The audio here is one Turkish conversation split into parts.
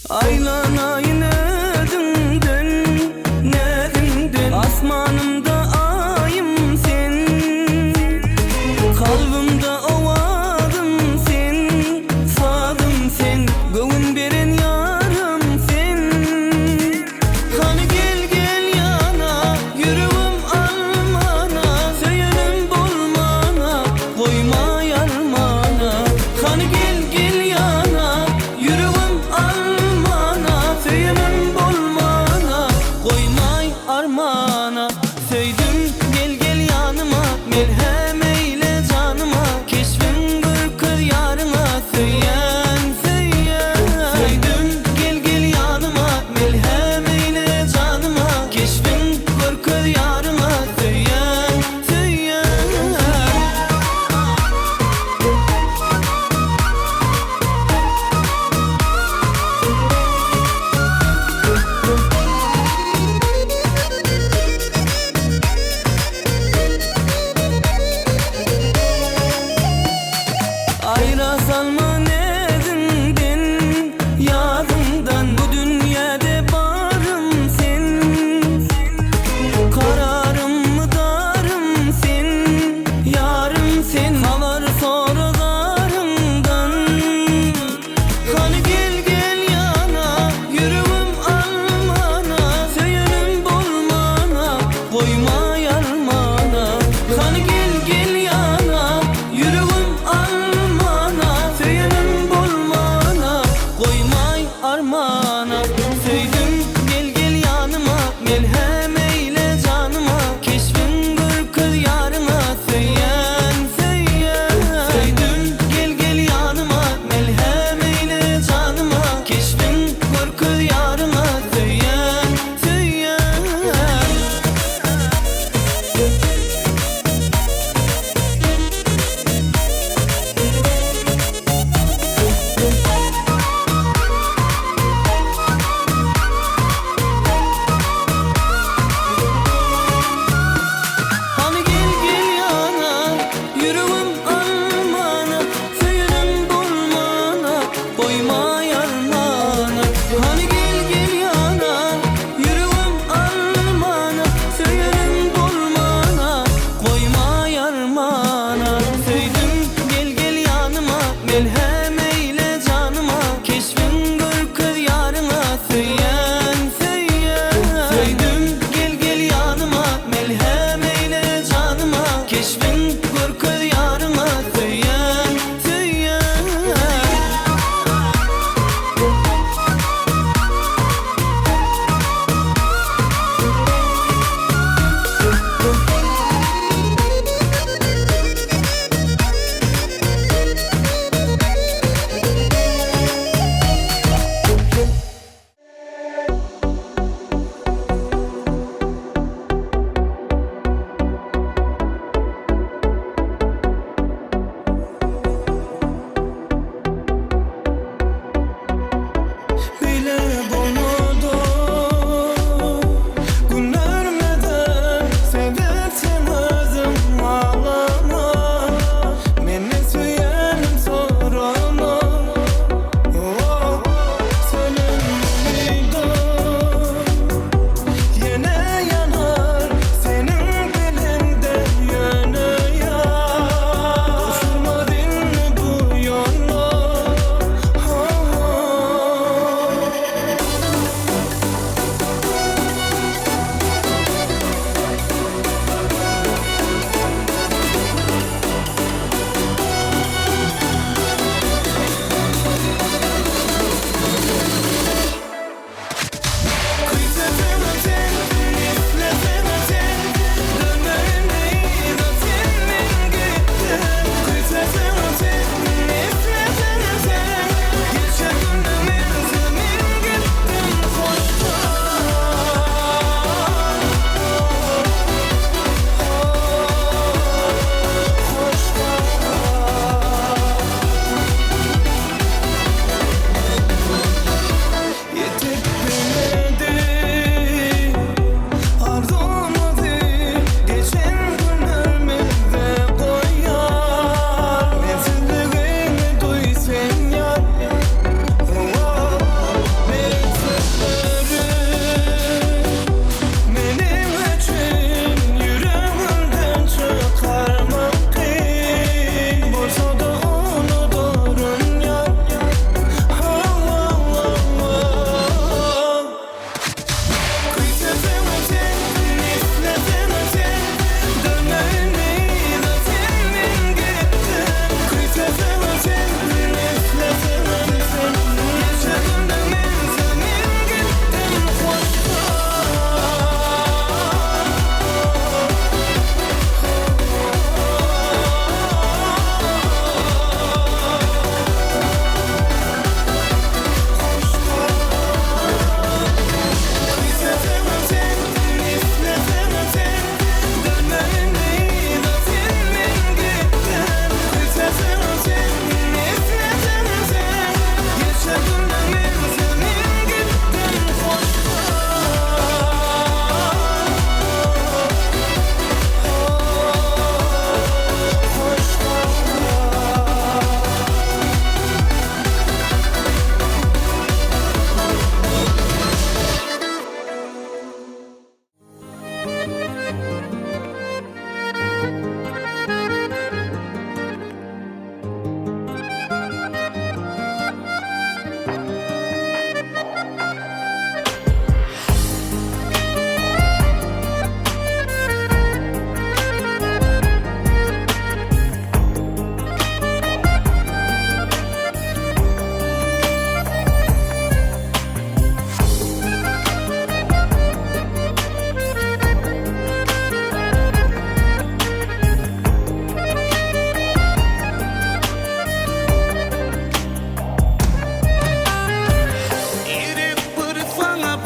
Aylanayın ödümden, nerimden, asmanımda ayım sen, kalbimde ovadım sen, sadım sen, göğün veren yarım sen. Hani gel gel yana,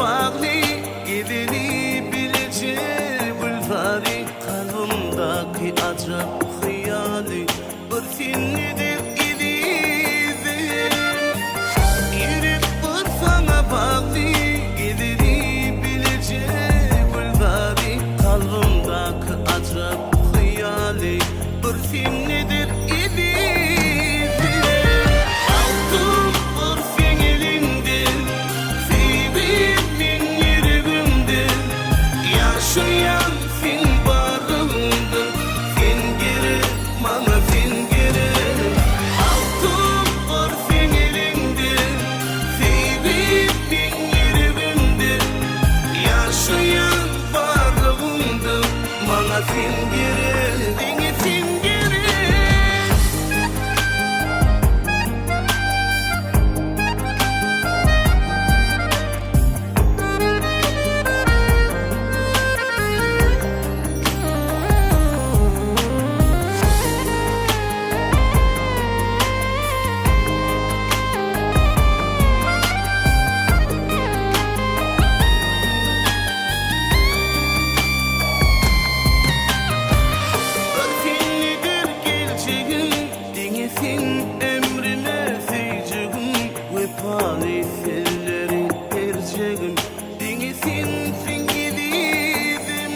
bağlı gideni bilece bulvari kalbimdaki acap hayali bir sennedir idizim Yürek bir sana bağlı gideni bilece bulvari kalbimdaki acap hayali bir sennedir idizim Altın bir sen elinden Sevdiğimin yüreğimden Yaşayan sen varlığımdan Sen geri, bana sen geri Altın bir sen elinden Sevdiğimin yüreğimden Yaşayan varlığımdan Bana sen geri, beni sen geri Sennedir geleceğim Denizin emrine seyeceğim Vefalı selleri ereceğim Denizin sen gidiydim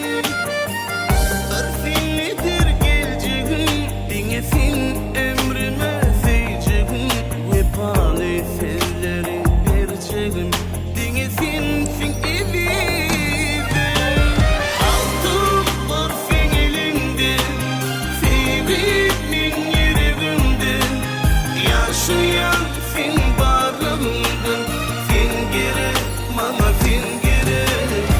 Sennedir geleceğim Denizin emrine seyeceğim Vefalı selleri ereceğim Denizin sen gidiydim Altın var sen elinden Sevdiğimin yüreğimden Yaşayan sen varlığımdan Sen geri, bana sen geri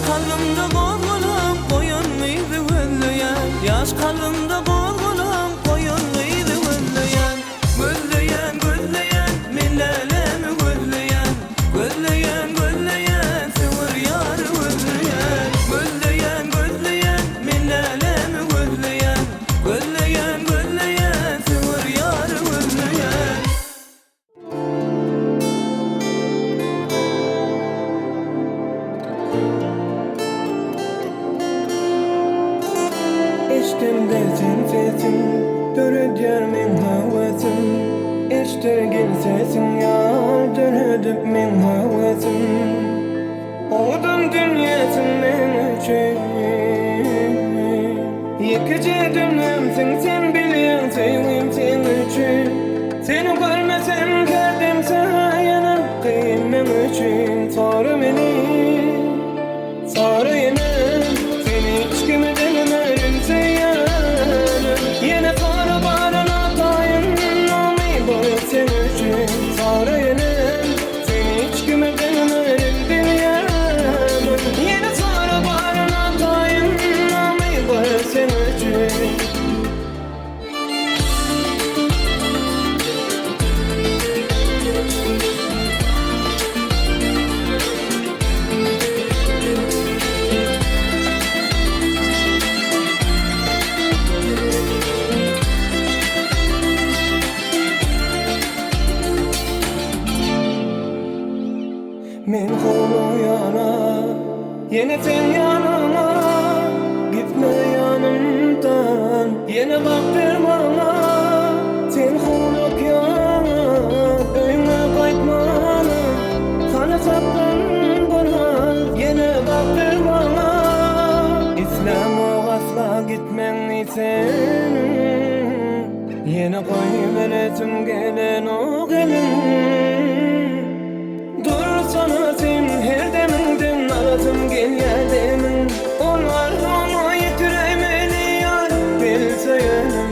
kalbimde qorgulam koyunmaydı özleyen. Yaş kalbimde qorgulam koyunmaydı özleyen. Gözleyen, gözleyen, millelemi gözleyen. Gözleyen, gözleyen, sevir yarı gözleyen. Gözleyen, gözleyen, millelemi gözleyen. Gözleyen, gözleyen, sevir yarı gözleyen. İşte deltin sesin, dörüdyer min havasim. İşte gel sesin yar, dörüdüp min havasim. Oğdum dünyasın men üçün. Yıkıcı dünümsün sen bilyen sevim sen üçün. Seni görmesem kerdim sana yanım kıymem üçün. Sarı beni, sarı yanım, seni hiç kimden öğrense yanım. Yine sarı barına dayanamay boyu sen üçün. Sarı yanım, seni hiç kimden öğrendim yanım. Yine sarı barına dayanamay boyu sen üçün. Men kolu yana, yine sen yanıma. Gitme yanımdan, yine bak bir bana. Sen kuluk yana, öyme kaytmana. Sana saklan bana, yine bak bir bana. İslam'a asla gitmen isen, yine koyveresim gelen o gelin. Sana sen her deminden adım gel yerdemin. Onlar onu yitiremeli yar bilse yanım.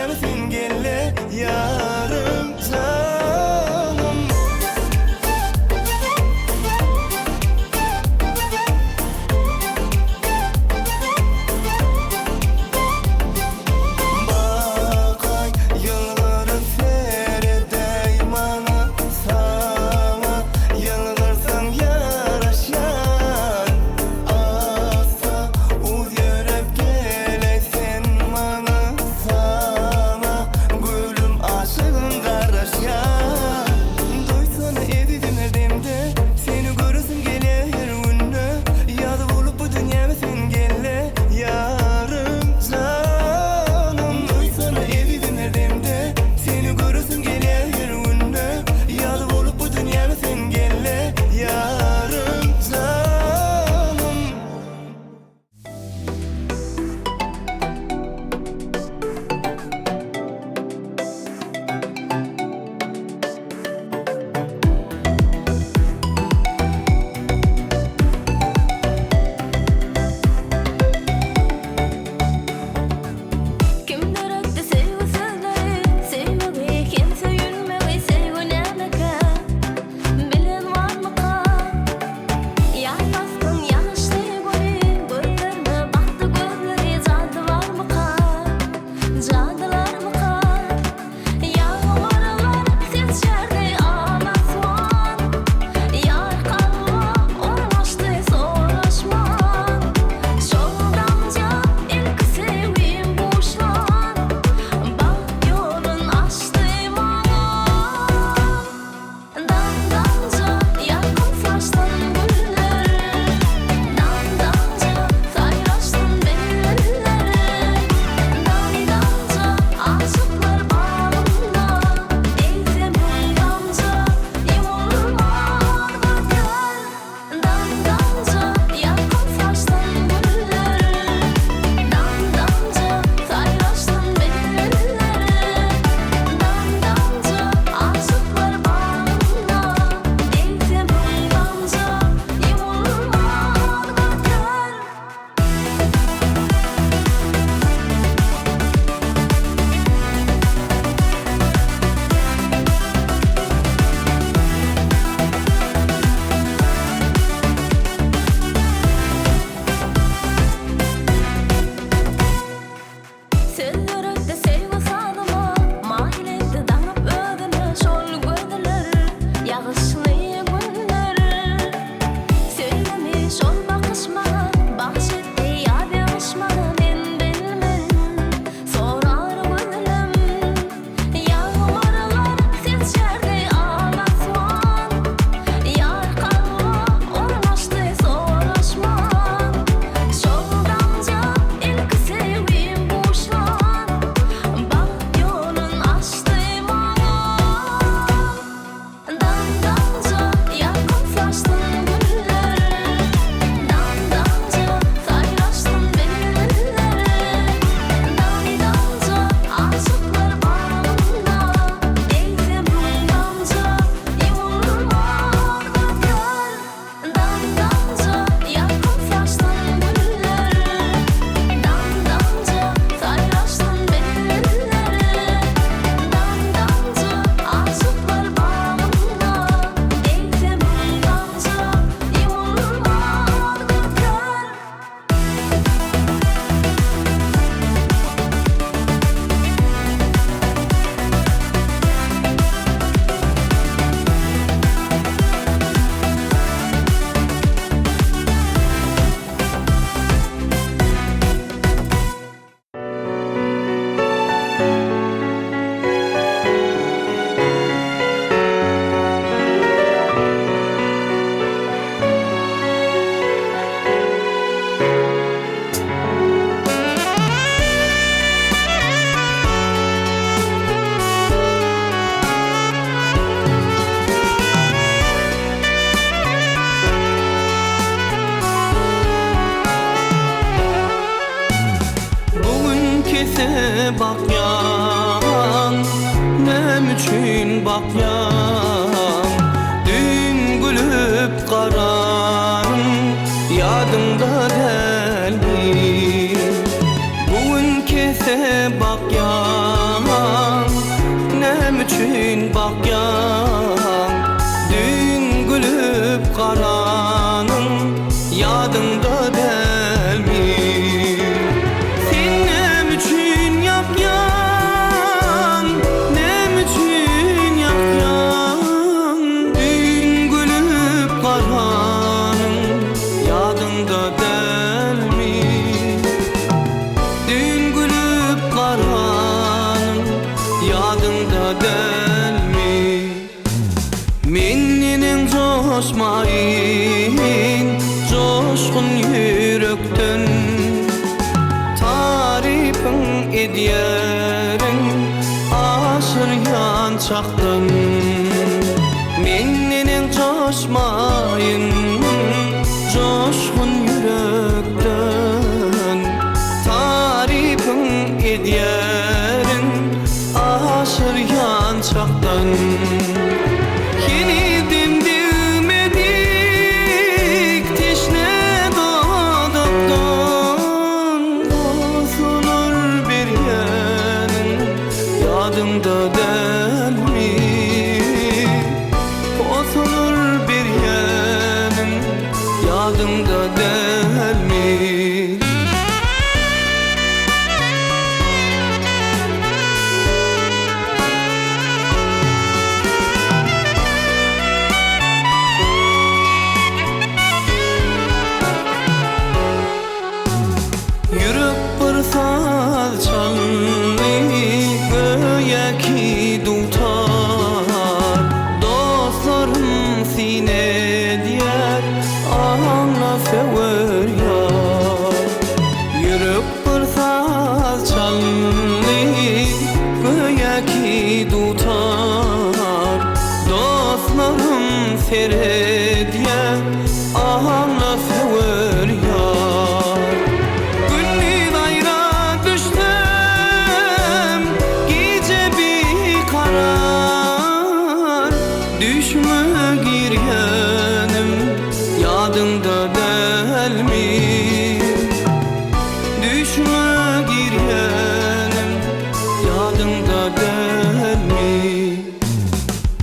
dünyamı sen gelle yarım canım. Bakay yılların seredey bana, sana yıllarsan yaraşan. Asa uz yörep geleysen bana, sana gülüm aşığın karaşan. Doysana evidim her demde, seni görürsün gele her günde. Yadı bulup bu dünyamı sen gelle yarım canım. Doysana evidim her demde, seni görürsün gele her günde. Yadı bulup bu dünyamı sen gelle yarım canım. Kimdir öttü sevgi sözleri, sevmegi kim söyülmegi, sevgi nemeke, bilen var mı ka? Yalnızsın yanlışlı göre, gözlerime baktı gözleri, cadı var mı ka? Cadılar mı ka? Yağmurlar seçerdi ağlasman, yar kalma ormaştı soruşman. Şoldanca ilk sevgim boşlan, bak yolun açtı bana. Dandanca yakın saçtan güller, dandanca sayraştın belleri. Dandanca aşıklar bağında, eğsem huydanca yumulmaz gözler. Dandanca yakın saçtan güller, dandanca sayraştın belleri. Dandanca aşıklar bağında, eğsem huydanca yumulmaz gözler. Sözlörükte sevgi sadıma, mahilekte danıp ödünü, şol gözler, yağışlı günler. Söylemiş ol bakışmana, bahşetti yad yağışmana, ben bilmem, sorar gönlüm. Yağmurlar seçerdi ağlasman, yar kalma ormaştı soruşman. Şoldanca ilk sevgim boşlan, bak yolun açtı bana. Dandanca yakın saçtın güller, dandanca sayraştın belleri. Dandanca aşıklar bağında, eğsem huydanca yumulmaz gözler. Dandanca yakın saçtın güller, dandanca sayraştın belleri. Dandanca aşıklar bağında, eğsem huydanca yumulmaz gözler. Bugün kese bakyan, nem üçün bakyan. Dün gülüp karan, yadımda değil. Bugün kese bakyan, edýärin aşyrýan çakdan menden coşmayın coşkun yürekden tarifin edýärin aşyrýan çakdan Yeniden bilmedik teşne dağdıktan bozulur bir yerin yadımda değil mi? Bozulur bir yerin yadımda değil mi? Yürek bir saz çalny göýeki dutar dostlarym sine diýer anla sewer ýar Yürek bir saz çalny göýeki dutar dostlarym sene diýer anla sewer ýar Düşme girýänim yadımda değil mi? Düşme girýänim yadımda değil mi?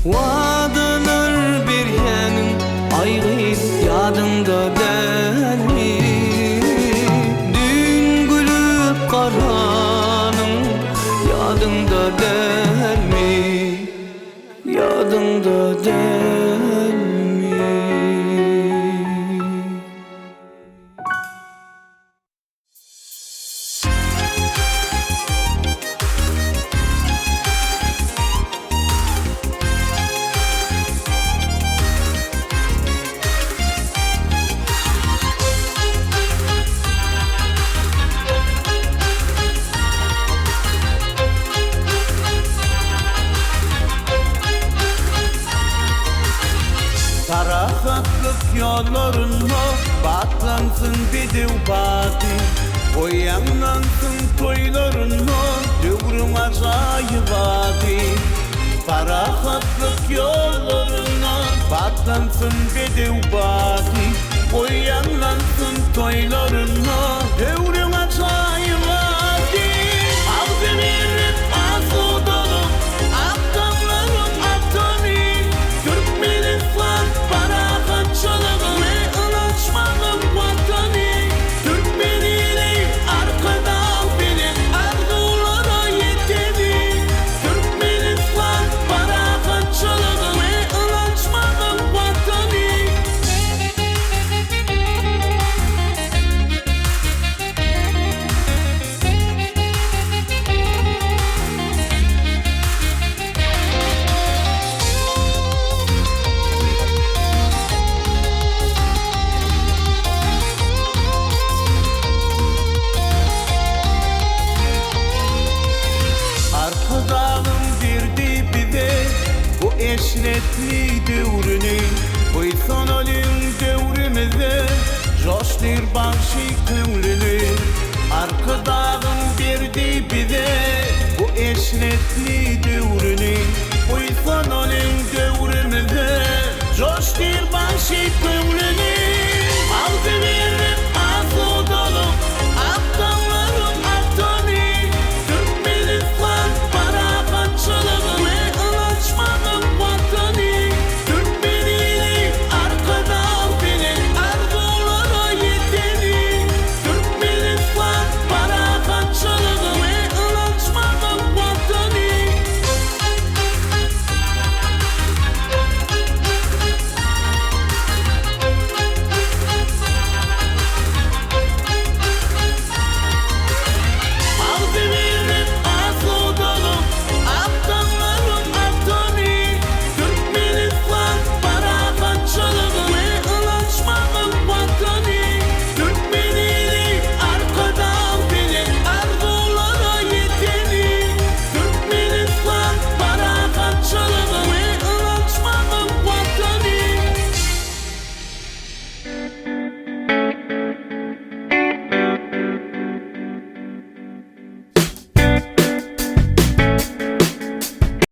Wadalar berýänim aýgyp yadımda değil mi? Dün gülüp garanym yadımda değil mi? Yadımda değil mi? Tarahatlık yollarına batlansın dedev bati Oyanlansın toylarına dövrüm acayı vadi Tarahatlık yollarına batlansın dedev bati Oyanlansın toylarına dövrüm acayı vadi Avdemirin azı dolu Abdamların abdani Türkmenistan Barahatçılığı ve ılaşmanın vatanı Türkmeniyle arkada benim arzulara yetedi Türkmenistan Barahatçılığı ve ılaşmanın vatanı Arkadağın birdi bize bu eşretli devrini Koysan ölüm devrimize coştur bahşi kıvrını Arkadağın birdi bize bu eşretli devrini Koysan